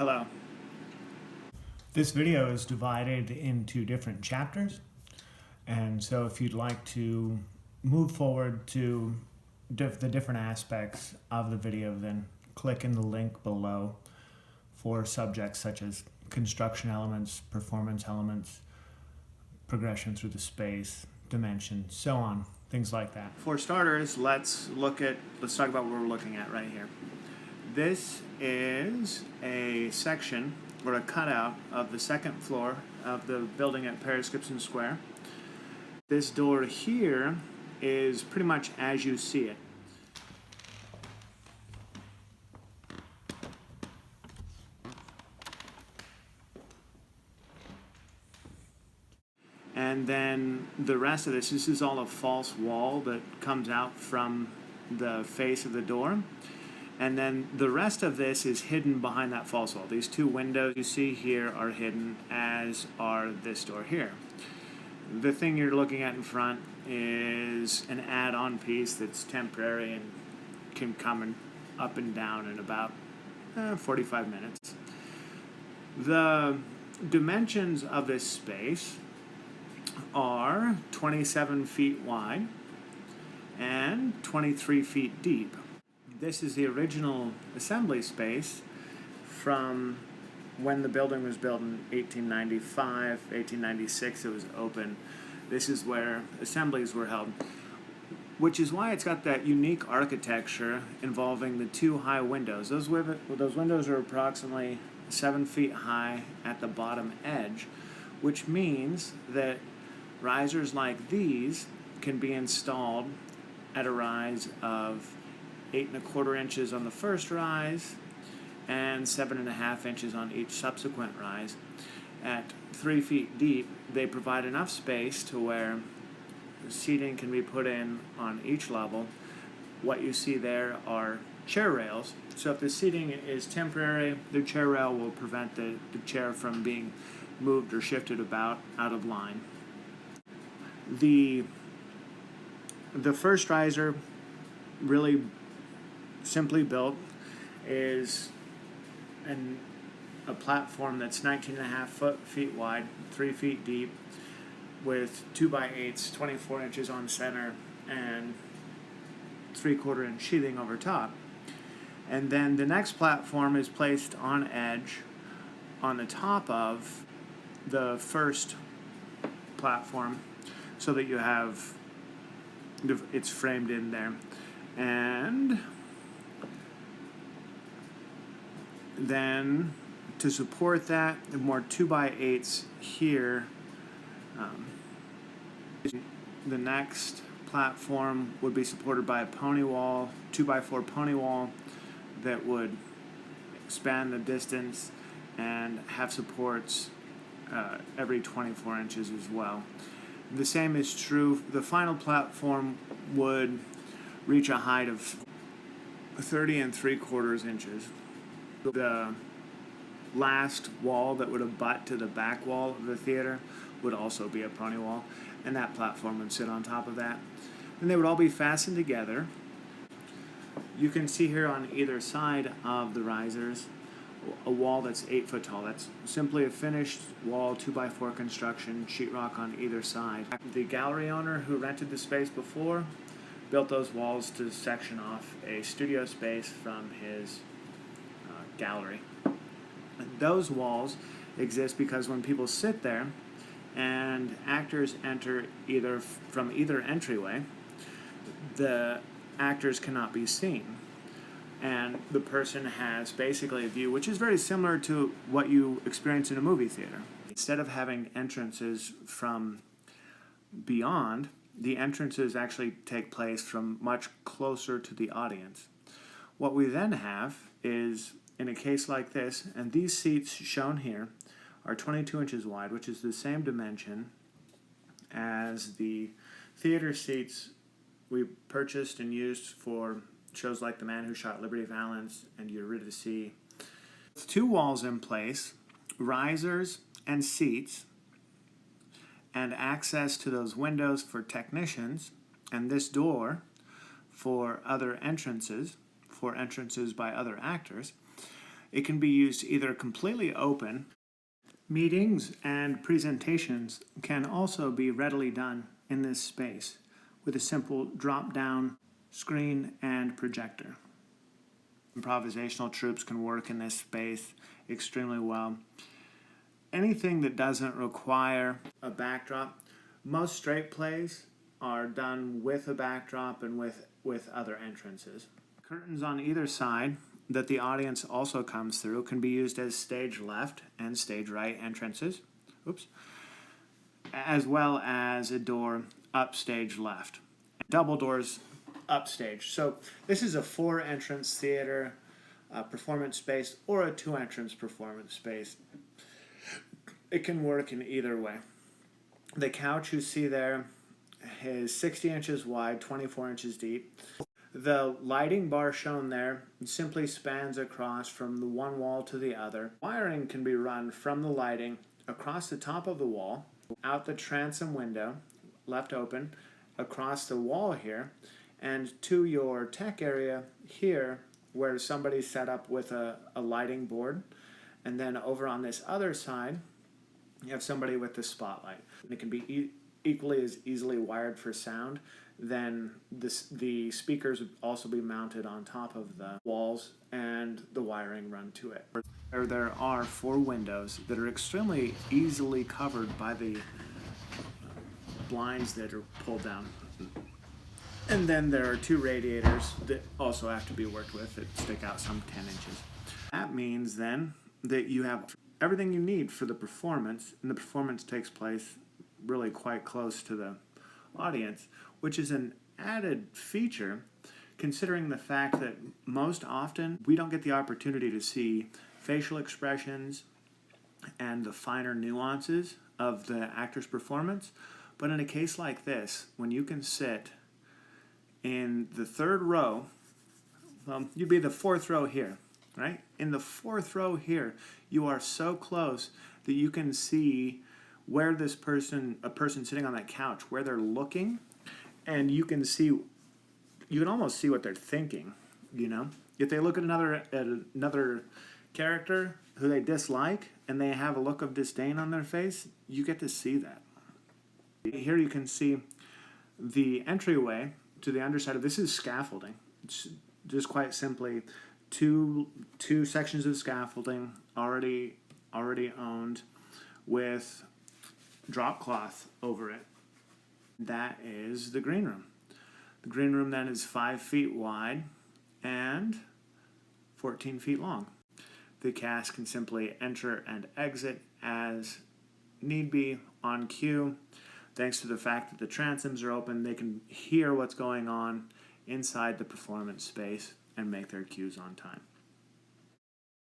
Hello. This video is divided into different chapters, and so if you'd like to move forward to the different aspects of the video, then click in the link below for subjects such as construction elements, performance elements, progression through the space, dimension, so on, things like that. For starters, let's talk about what we're looking at right here. This is a section or a cutout of the second floor of the building at Paris Gibson Square. This door here is pretty much as you see it. And then the rest of this is all a false wall that comes out from the face of the door. And then the rest of this is hidden behind that false wall. These two windows you see here are hidden, as are this door here. The thing you're looking at in front is an add-on piece that's temporary and can come up and down in about 45 minutes. The dimensions of this space are 27 feet wide and 23 feet deep. This is the original assembly space from when the building was built in 1895, 1896 it was open. This is where assemblies were held, which is why it's got that unique architecture involving the two high windows. Those windows are approximately 7 feet high at the bottom edge, which means that risers like these can be installed at a rise of 8 1/4 inches on the first rise and 7 1/2 inches on each subsequent rise. At 3 feet deep, they provide enough space to where seating can be put in on each level. What you see there are chair rails. So if the seating is temporary, the chair rail will prevent the chair from being moved or shifted about out of line. The first riser, really simply built, is a platform that's 19 1/2 feet wide, 3 feet deep, with 2x8s, 24 inches on center, and 3/4 inch sheathing over top. And then the next platform is placed on edge on the top of the first platform, so that you have it's framed in there. And then to support that, more 2x8s here. The next platform would be supported by a pony wall, 2x4 pony wall that would span the distance and have supports every 24 inches as well. The same is true. The final platform would reach a height of 30 3/4 inches. The last wall that would abut to the back wall of the theater would also be a pony wall, and that platform would sit on top of that. And they would all be fastened together. You can see here on either side of the risers a wall that's 8 foot tall. That's simply a finished wall, 2x4 construction, sheetrock on either side. The gallery owner who rented the space before built those walls to section off a studio space from his gallery. Those walls exist because when people sit there and actors enter from either entryway, the actors cannot be seen, and the person has basically a view which is very similar to what you experience in a movie theater. Instead of having entrances from beyond, the entrances actually take place from much closer to the audience. What we then have is, in a case like this, and these seats shown here are 22 inches wide, which is the same dimension as the theater seats we purchased and used for shows like The Man Who Shot Liberty Valance and Eurydice. With two walls in place, risers and seats, and access to those windows for technicians, and this door for other entrances, for entrances by other actors, It can be used either completely open. Meetings and presentations can also be readily done in this space with a simple drop-down screen and projector. Improvisational troops can work in this space extremely well. Anything that doesn't require a backdrop, most straight plays are done with a backdrop and with other entrances. Curtains on either side that the audience also comes through can be used as stage left and stage right entrances, as well as a door up stage left. Double doors upstage. So this is a 4-entrance theater performance space or a 2-entrance performance space. It can work in either way. The couch you see there is 60 inches wide, 24 inches deep. The lighting bar shown there simply spans across from the one wall to the other. Wiring can be run from the lighting across the top of the wall, out the transom window, left open, across the wall here, and to your tech area here where somebody's set up with a lighting board. And then over on this other side, you have somebody with the spotlight. And it can be equally as easily wired for sound. Then the speakers would also be mounted on top of the walls and the wiring run to it. There are 4 windows that are extremely easily covered by the blinds that are pulled down. And then there are 2 radiators that also have to be worked with that stick out some 10 inches. That means then that you have everything you need for the performance, and the performance takes place really quite close to the audience, which is an added feature considering the fact that most often we don't get the opportunity to see facial expressions and the finer nuances of the actor's performance. But in a case like this, when you can sit in the 3rd row, you'd be the 4th row here, right? In the 4th row here, you are so close that you can see where a person sitting on that couch, where they're looking, and you can almost see what they're thinking, you know? If they look at another character who they dislike and they have a look of disdain on their face, you get to see that. Here you can see the entryway to the underside of this is scaffolding. It's just quite simply two sections of scaffolding already owned with drop cloth over it. That is the green room. The green room then is 5 feet wide and 14 feet long. The cast can simply enter and exit as need be on cue. Thanks to the fact that the transoms are open, they can hear what's going on inside the performance space and make their cues on time.